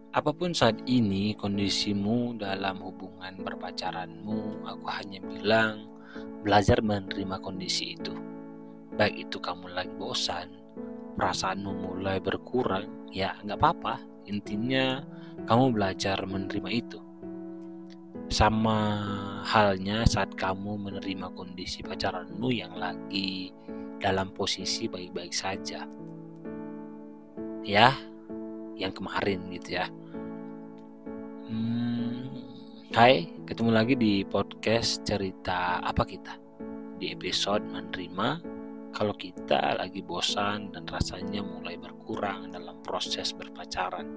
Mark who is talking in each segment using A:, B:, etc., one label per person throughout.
A: Apapun saat ini kondisimu dalam hubungan berpacaranmu, aku hanya bilang belajar menerima kondisi itu. Baik itu kamu lagi bosan, perasaanmu mulai berkurang, ya nggak apa-apa. Intinya kamu belajar menerima itu. Sama halnya saat kamu menerima kondisi pacaranmu yang lagi dalam posisi baik-baik saja. Ya, yang kemarin gitu ya. Hai, ketemu lagi di podcast cerita apa kita. Di episode menerima kalau kita lagi bosan dan rasanya mulai berkurang dalam proses berpacaran.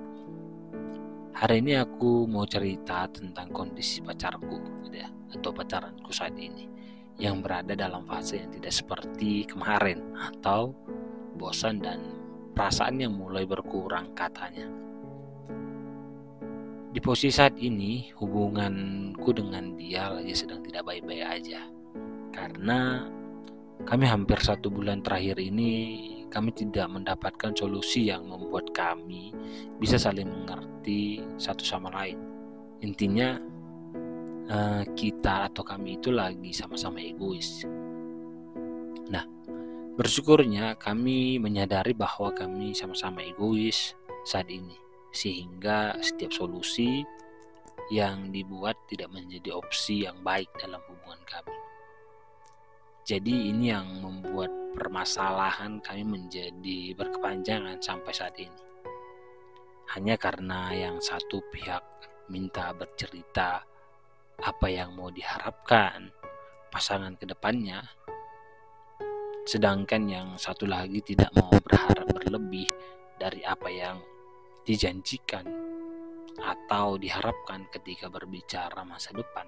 A: Hari ini aku mau cerita tentang kondisi pacarku gitu ya, atau pacaranku saat ini yang berada dalam fase yang tidak seperti kemarin atau bosan dan perasaan yang mulai berkurang katanya. Di posisi saat ini hubunganku dengan dia lagi sedang tidak baik-baik aja. Karena kami hampir 1 bulan terakhir ini kami tidak mendapatkan solusi yang membuat kami bisa saling mengerti satu sama lain. Intinya kita atau kami itu lagi sama-sama egois. Nah, bersyukurnya kami menyadari bahwa kami sama-sama egois saat ini. Sehingga setiap solusi yang dibuat tidak menjadi opsi yang baik dalam hubungan kami. Jadi ini yang membuat permasalahan kami menjadi berkepanjangan sampai saat ini. Hanya karena yang satu pihak minta bercerita apa yang mau diharapkan pasangan ke depannya, sedangkan yang satu lagi tidak mau berharap berlebih dari apa yang dijanjikan atau diharapkan ketika berbicara masa depan,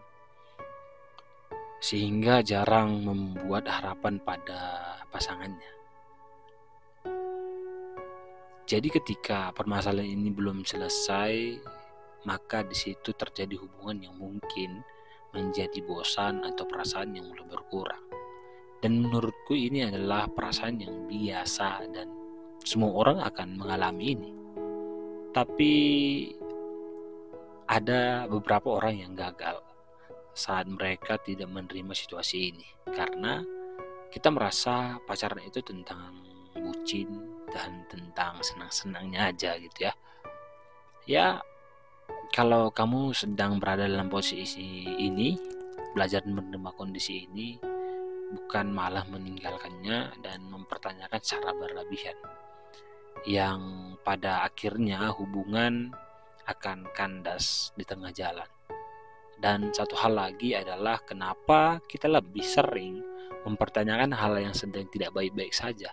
A: sehingga jarang membuat harapan pada pasangannya. Jadi ketika permasalahan ini belum selesai, maka di situ terjadi hubungan yang mungkin menjadi bosan atau perasaan yang mulai berkurang. Dan menurutku ini adalah perasaan yang biasa dan semua orang akan mengalami ini. Tapi ada beberapa orang yang gagal saat mereka tidak menerima situasi ini. Karena kita merasa pacaran itu tentang bucin dan tentang senang-senangnya aja gitu ya. Ya, kalau kamu sedang berada dalam posisi ini, belajar menerima kondisi ini, bukan malah meninggalkannya dan mempertanyakan secara berlebihan, yang pada akhirnya hubungan akan kandas di tengah jalan. Dan satu hal lagi adalah kenapa kita lebih sering mempertanyakan hal yang sedang tidak baik-baik saja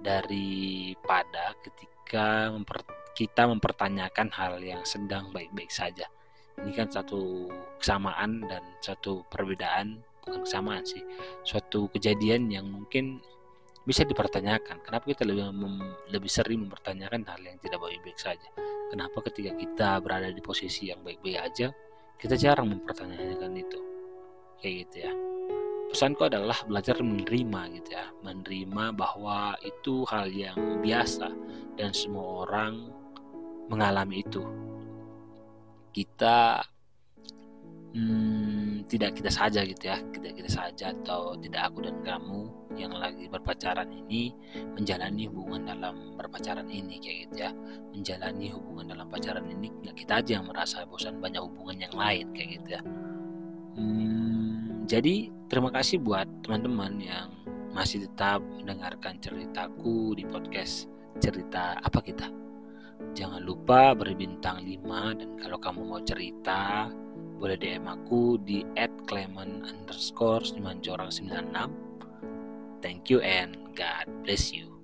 A: daripada ketika kita mempertanyakan hal yang sedang baik-baik saja. Ini kan satu kesamaan dan satu perbedaan, bukan kesamaan sih, suatu kejadian yang mungkin bisa dipertanyakan. Kenapa kita lebih sering mempertanyakan hal yang tidak baik-baik saja? Kenapa ketika kita berada di posisi yang baik-baik aja, kita jarang mempertanyakan itu? Kayak gitu ya. Pesanku adalah belajar menerima gitu ya. Menerima bahwa itu hal yang biasa dan semua orang mengalami itu. Kita tidak kita saja gitu ya, tidak kita saja atau tidak aku dan kamu yang lagi berpacaran ini menjalani hubungan dalam berpacaran ini kayak gitu ya. Menjalani hubungan dalam pacaran ini nggak kita aja yang merasa bosan, banyak hubungan yang lain kayak gitu ya. Jadi terima kasih buat teman-teman yang masih tetap mendengarkan ceritaku di podcast cerita apa kita. Jangan lupa beri bintang 5 dan kalau kamu mau cerita boleh DM aku di @clement_simanjorang96. Thank you and God bless you.